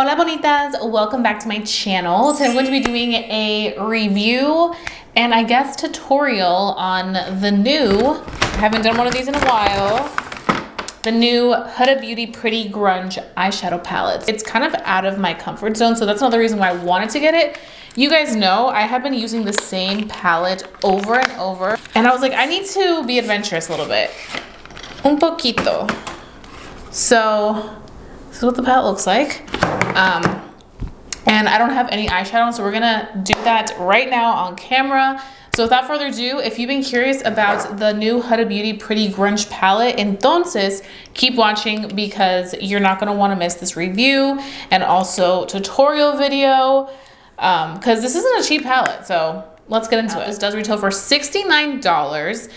Hola bonitas, welcome back to my channel. Today I'm going to be doing a review and I guess tutorial on the new, I haven't done one of these in a while, the new Huda Beauty Pretty Grunge eyeshadow palettes. It's kind of out of my comfort zone, so that's another reason why I wanted to get it. You guys know I have been using the same palette over and over, and I was like, I need to be adventurous a little bit. Un poquito. So this is what the palette looks like. And I don't have any eyeshadow, so we're gonna do that right now on camera. So without further ado, if you've been curious about the new Huda Beauty Pretty Grunge palette, entonces keep watching because you're not gonna wanna miss this review and also tutorial video, because this isn't a cheap palette, so let's get into it. This does retail for $69.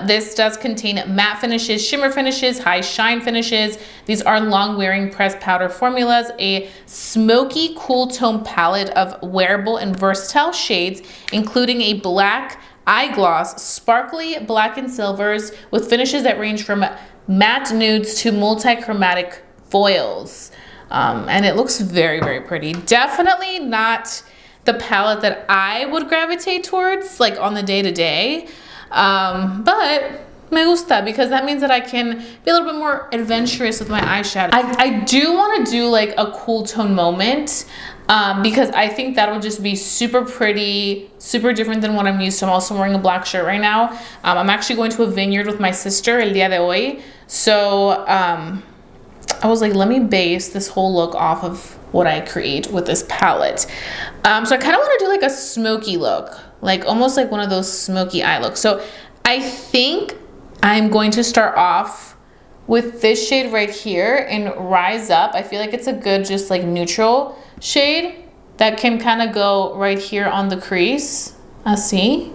This does contain matte finishes, shimmer finishes, high shine finishes. These are long wearing pressed powder formulas, a smoky cool tone palette of wearable and versatile shades, including a black eye gloss, sparkly black and silvers with finishes that range from matte nudes to multi-chromatic foils. And it looks very, very pretty. Definitely not the palette that I would gravitate towards like on the day-to-day. But me gusta because that means that I can be a little bit more adventurous with my eyeshadow. I do want to do like a cool tone moment because I think that'll just be super pretty, super different than what I'm used to. I'm also wearing a black shirt right now. I'm actually going to a vineyard with my sister el día de hoy. So I was like, let me base this whole look off of what I create with this palette. So I kind of want to do like a smoky look, like almost like one of those smoky eye looks. So I think I'm going to start off with this shade right here and Rise Up. I feel like it's a good just like neutral shade that can kind of go right here on the crease. See?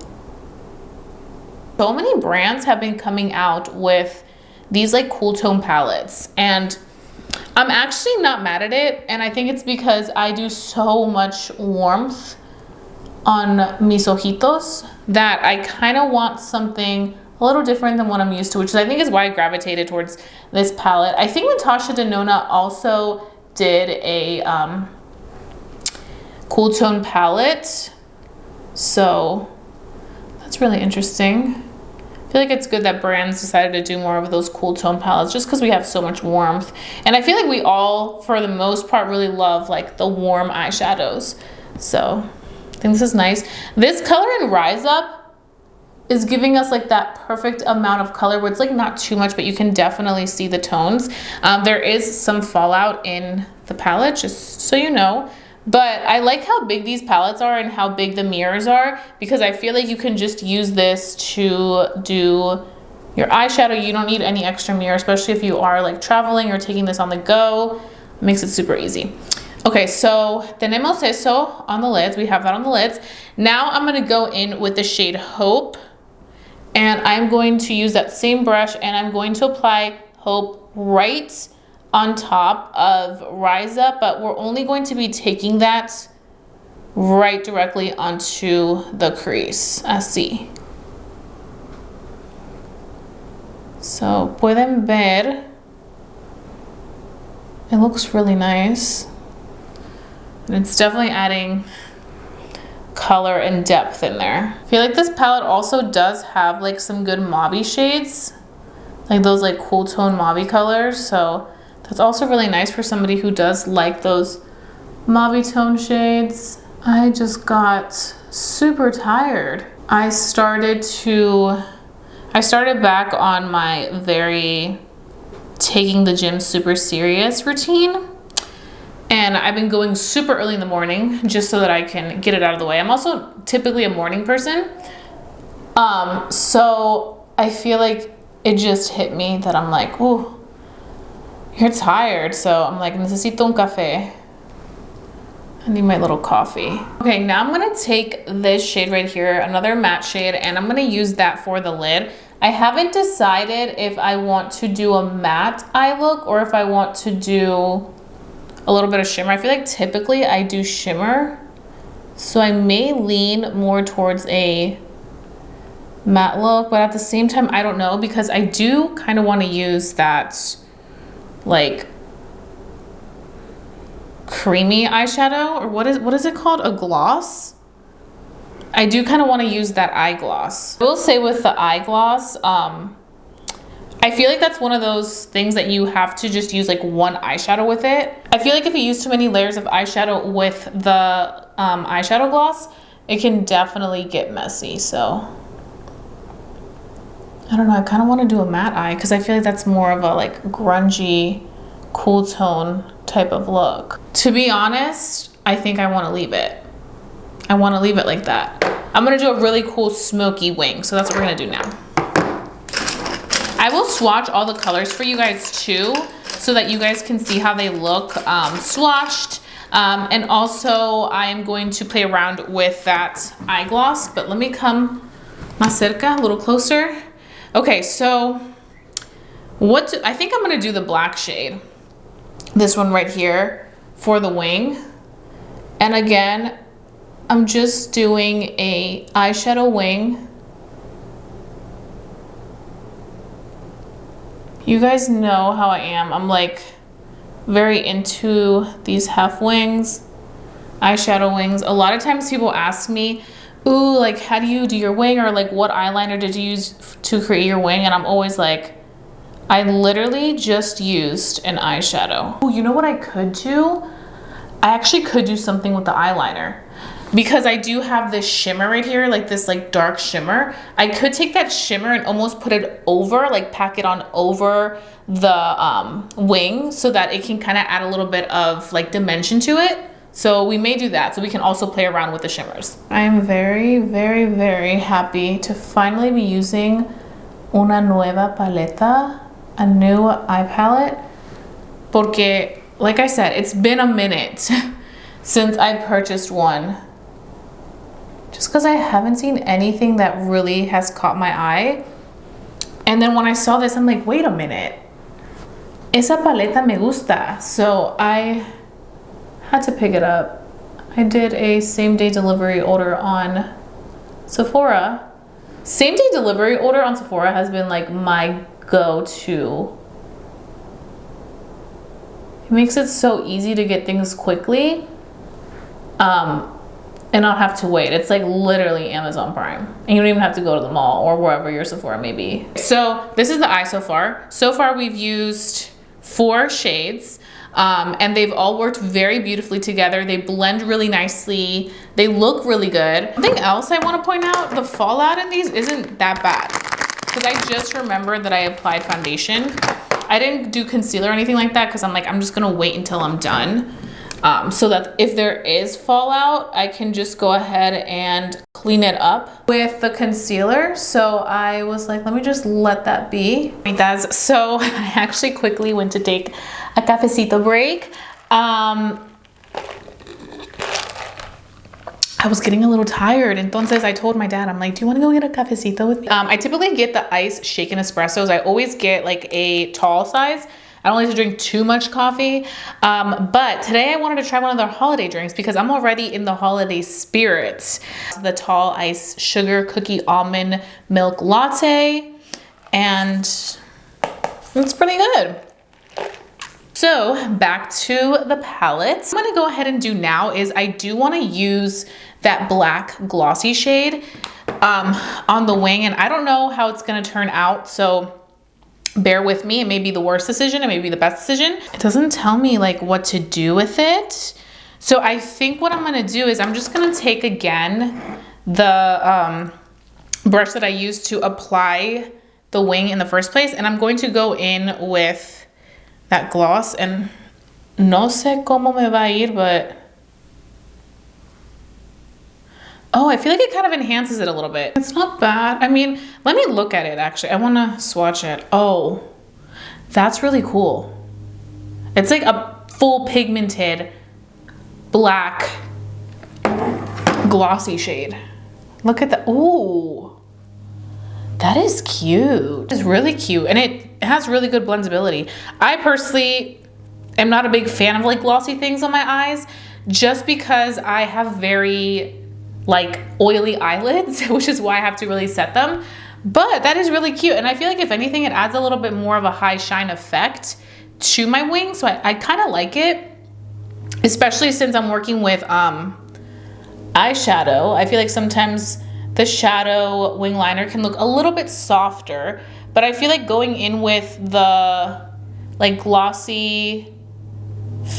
So many brands have been coming out with these like cool tone palettes, and I'm actually not mad at it, and I think it's because I do so much warmth on mis ojitos that I kind of want something a little different than what I'm used to, which I think is why I gravitated towards this palette. I think Natasha Denona also did a cool tone palette, so that's really interesting. I feel like it's good that brands decided to do more of those cool tone palettes just because we have so much warmth. And I feel like we all, for the most part, really love like the warm eyeshadows. So I think this is nice. This color in Rise Up is giving us like that perfect amount of color where it's like not too much, but you can definitely see the tones. There is some fallout in the palette, just so you know. But I like how big these palettes are and how big the mirrors are, because I feel like you can just use this to do your eyeshadow. You don't need any extra mirror, especially if you are like traveling or taking this on the go. It makes it super easy. Okay, so tenemos eso on the lids. We have that on the lids. Now I'm gonna go in with the shade Hope, and I'm going to use that same brush and I'm going to apply Hope right on top of Rise Up, but we're only going to be taking that right directly onto the crease. Así. So pueden ver, it looks really nice. And it's definitely adding color and depth in there. I feel like this palette also does have like some good mauve shades, like those like cool tone mauve colors. So that's also really nice for somebody who does like those mauve tone shades. I just got super tired. I started back on my very taking the gym super serious routine. And I've been going super early in the morning just so that I can get it out of the way. I'm also typically a morning person. So I feel like it just hit me that I'm like, ooh, you're tired. So I'm like, necesito un café. I need my little coffee. Okay, now I'm gonna take this shade right here, another matte shade, and I'm gonna use that for the lid. I haven't decided if I want to do a matte eye look or if I want to do a little bit of shimmer. I feel like typically I do shimmer, so I may lean more towards a matte look, but at the same time, I don't know, because I do kind of want to use that like creamy eyeshadow, or what is it called? A gloss? I do kind of want to use that eye gloss. I will say with the eye gloss, I feel like that's one of those things that you have to just use like one eyeshadow with it. I feel like if you use too many layers of eyeshadow with the eyeshadow gloss, it can definitely get messy. So I don't know, I kind of want to do a matte eye because I feel like that's more of a like grungy, cool tone type of look. To be honest, I think I want to leave it. I want to leave it like that. I'm going to do a really cool smoky wing. So that's what we're going to do now. I will swatch all the colors for you guys too, so that you guys can see how they look swatched. And also I am going to play around with that eye gloss, but let me come más cerca, a little closer. Okay, so I think I'm going to do the black shade. This one right here for the wing. And again, I'm just doing a eyeshadow wing. You guys know how I am. I'm like very into these half wings, eyeshadow wings. A lot of times people ask me, ooh, like how do you do your wing, or like what eyeliner did you use to create your wing? And I'm always like, I literally just used an eyeshadow. Oh, you know what I could do? I actually could do something with the eyeliner. Because I do have this shimmer right here, like this like dark shimmer. I could take that shimmer and almost put it over, like pack it on over the wing so that it can kind of add a little bit of like dimension to it. So we may do that, so we can also play around with the shimmers. I am very, very, very happy to finally be using una nueva paleta, a new eye palette. Porque, like I said, it's been a minute since I purchased one. Just because I haven't seen anything that really has caught my eye. And then when I saw this, I'm like, wait a minute. Esa paleta me gusta. So I had to pick it up. I did a same-day delivery order on Sephora. Same-day delivery order on Sephora has been like my go-to. It makes it so easy to get things quickly. And not have to wait. It's like literally Amazon Prime. And you don't even have to go to the mall or wherever your Sephora may be. So this is the eye so far. So far we've used 4 shades. And they've all worked very beautifully together. They blend really nicely. They look really good. Something else I want to point out, the fallout in these isn't that bad. Because I just remembered that I applied foundation. I didn't do concealer or anything like that because I'm like, I'm just gonna wait until I'm done. So that if there is fallout, I can just go ahead and clean it up with the concealer. So I was like, let me just let that be. It does. So I actually quickly went to take a cafecito break. I was getting a little tired. Entonces I told my dad, I'm like, do you want to go get a cafecito with me? I typically get the iced shaken espressos. I always get like a tall size. I don't like to drink too much coffee, but today I wanted to try one of their holiday drinks because I'm already in the holiday spirit. The tall ice sugar cookie almond milk latte, and it's pretty good. So back to the palette. What I'm gonna go ahead and do now is I do wanna use that black glossy shade on the wing, and I don't know how it's gonna turn out, so bear with me. It may be the worst decision, it may be the best decision. It doesn't tell me like what to do with it. So I think what I'm gonna do is I'm just gonna take again the brush that I used to apply the wing in the first place, and I'm going to go in with that gloss, and no sé cómo me va a ir, but oh, I feel like it kind of enhances it a little bit. It's not bad. I mean, let me look at it actually. I wanna swatch it. Oh, that's really cool. It's like a full pigmented black glossy shade. Look at that. Ooh, that is cute. It's really cute, and it has really good blendability. I personally am not a big fan of like glossy things on my eyes, just because I have very like oily eyelids, which is why I have to really set them. But that is really cute, and I feel like if anything, it adds a little bit more of a high shine effect to my wing, so I kind of like it. especially since I'm working with eyeshadow. I feel like sometimes the shadow wing liner can look a little bit softer, but I feel like going in with the like glossy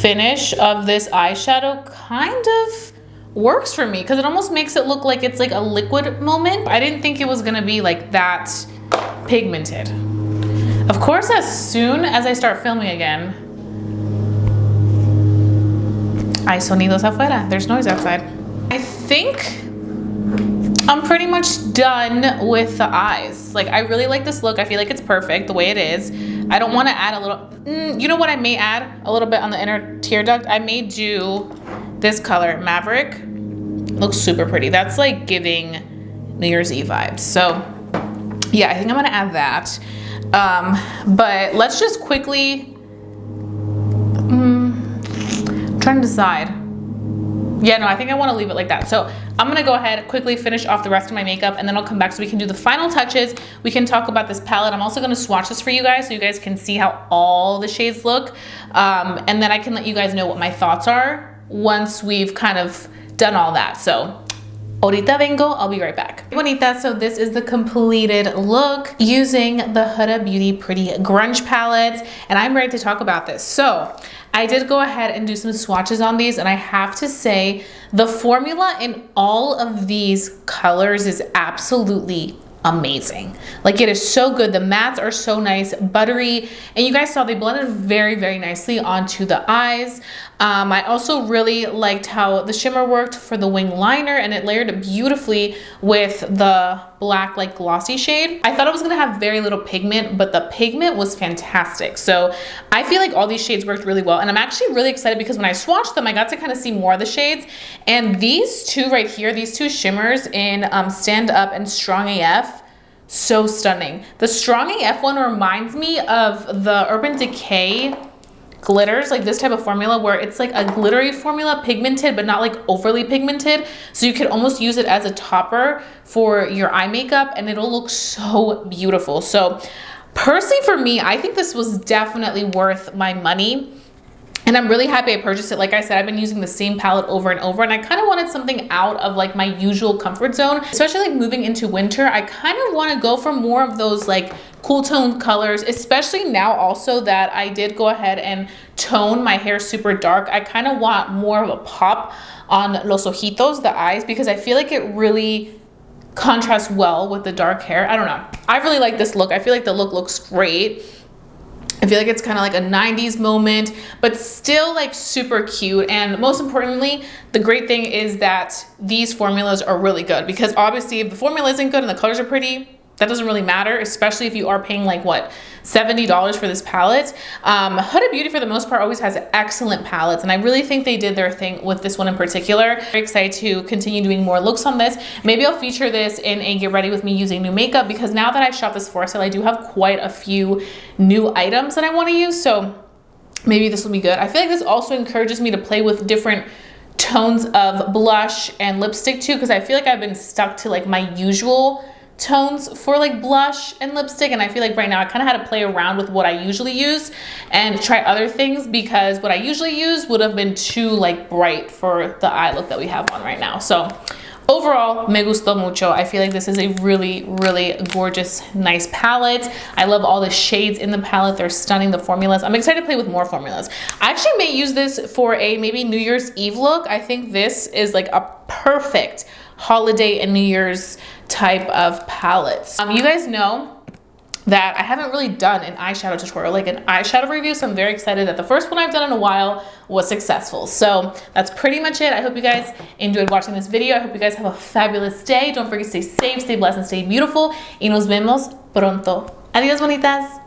finish of this eyeshadow kind of works for me, because it almost makes it look like it's like a liquid moment. I didn't think it was gonna be like that pigmented. Of course, as soon as I start filming again, hay sonidos afuera, there's noise outside. I think I'm pretty much done with the eyes. Like, I really like this look. I feel like it's perfect the way it is. I don't want to add a little, you know what I may add? A little bit on the inner tear duct. I may do this color, Maverick. Looks super pretty. That's like giving New Year's Eve vibes. So yeah, I think I'm gonna add that. But let's just quickly, I'm trying to decide. Yeah, no, I think I want to leave it like that. So I'm gonna go ahead, quickly finish off the rest of my makeup, and then I'll come back so we can do the final touches. We can talk about this palette. I'm also gonna swatch this for you guys so you guys can see how all the shades look. And then I can let you guys know what my thoughts are once we've kind of done all that. So ahorita vengo, I'll be right back. Bonita, so this is the completed look using the Huda Beauty Pretty Grunge palette, and I'm ready to talk about this. So I did go ahead and do some swatches on these, and I have to say the formula in all of these colors is absolutely amazing. Like, it is so good. The mattes are so nice, buttery, and you guys saw they blended very, very nicely onto the eyes. I also really liked how the shimmer worked for the wing liner, and it layered beautifully with the black like glossy shade. I thought it was gonna have very little pigment, but the pigment was fantastic. So I feel like all these shades worked really well, and I'm actually really excited because when I swatched them, I got to kind of see more of the shades, and these two right here, these two shimmers in Stand Up and Strong AF, so stunning. The Strong AF one reminds me of the Urban Decay glitters, like this type of formula where it's like a glittery formula, pigmented but not like overly pigmented, so you could almost use it as a topper for your eye makeup and it'll look so beautiful. So personally for me, I think this was definitely worth my money. And I'm really happy I purchased it. Like I said, I've been using the same palette over and over, and I kind of wanted something out of like my usual comfort zone, especially like moving into winter. I kind of want to go for more of those like cool toned colors, especially now also that I did go ahead and tone my hair super dark. I kind of want more of a pop on los ojitos, the eyes, because I feel like it really contrasts well with the dark hair. I don't know. I really like this look. I feel like the look looks great. I feel like it's kind of like a 90s moment, but still like super cute. And most importantly, the great thing is that these formulas are really good, because obviously if the formula isn't good and the colors are pretty, that doesn't really matter, especially if you are paying like what, $70 for this palette. Huda Beauty for the most part always has excellent palettes, and I really think they did their thing with this one in particular. Very excited to continue doing more looks on this. Maybe I'll feature this in a get ready with me using new makeup, because now that I shot this for sale, I do have quite a few new items that I want to use, so maybe this will be good. I feel like this also encourages me to play with different tones of blush and lipstick too, because I feel like I've been stuck to like my usual tones for like blush and lipstick, and I feel like right now I kind of had to play around with what I usually use and try other things, because what I usually use would have been too like bright for the eye look that we have on right now. So overall, me gustó mucho. I feel like this is a really, really gorgeous, nice palette. I love all the shades in the palette. They're stunning, the formulas. I'm excited to play with more formulas. I actually may use this for a maybe New Year's Eve look. I think this is like a perfect holiday and New Year's type of palettes. You guys know that I haven't really done an eyeshadow tutorial, like an eyeshadow review, so I'm very excited that the first one I've done in a while was successful. So that's pretty much it. I hope you guys enjoyed watching this video. I hope you guys have a fabulous day. Don't forget to stay safe, stay blessed, and stay beautiful. Y nos vemos pronto. Adiós, bonitas.